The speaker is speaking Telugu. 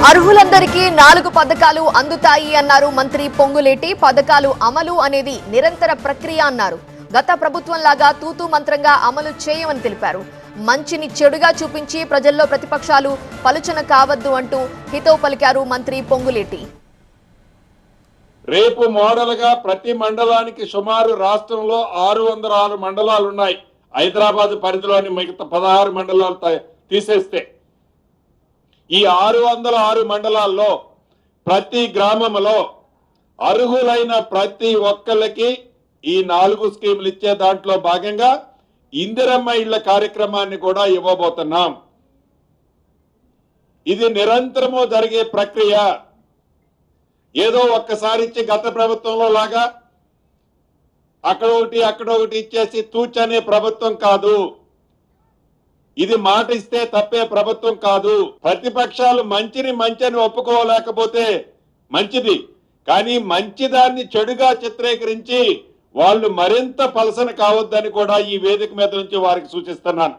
అర్హులందరికీ 4 పథకాలు అందుతాయి అన్నారు మంత్రి పొంగులేటి. పథకాలు అమలు అనేది నిరంతర ప్రక్రియ అన్నారు. గత ప్రభుత్వం లాగా తూతూ మంత్రంగా అమలు చేయమని తెలిపారు. మంచిని చెడుగా చూపించి ప్రజల్లో ప్రతిపక్షాలు పలుచన కావద్దు అంటూ హితవు పలికారు మంత్రి పొంగులేటి. రేపు మోడల్గా ప్రతి మండలానికి సుమారు రాష్ట్రంలో 606 మండలాలు ఉన్నాయి. హైదరాబాద్ పరిధిలోని మిగతా 16 మండలాలు తీసేస్తే ఈ 606 మండలాల్లో ప్రతి గ్రామంలో అర్హులైన ప్రతి ఒక్కళ్ళకి ఈ 4 స్కీములు ఇచ్చే దాంట్లో భాగంగా ఇందిరమ్మ ఇళ్ల కార్యక్రమాన్ని కూడా ఇవ్వబోతున్నాం. ఇది నిరంతరము జరిగే ప్రక్రియ. ఏదో ఒక్కసారి ఇచ్చి గత ప్రభుత్వంలో లాగా అక్కడ ఒకటి ఇచ్చేసి తూచనే ప్రభుత్వం కాదు. ఇది మాట ఇస్తే తప్పే ప్రభుత్వం కాదు. ప్రతిపక్షాలు మంచిని ఒప్పుకోలేకపోతే మంచిది, కానీ మంచిదాన్ని చెడుగా చిత్రీకరించి వాళ్ళు మరింత పలసన కావద్దని కూడా ఈ వేదిక మీద నుంచి వారికి సూచిస్తున్నాను.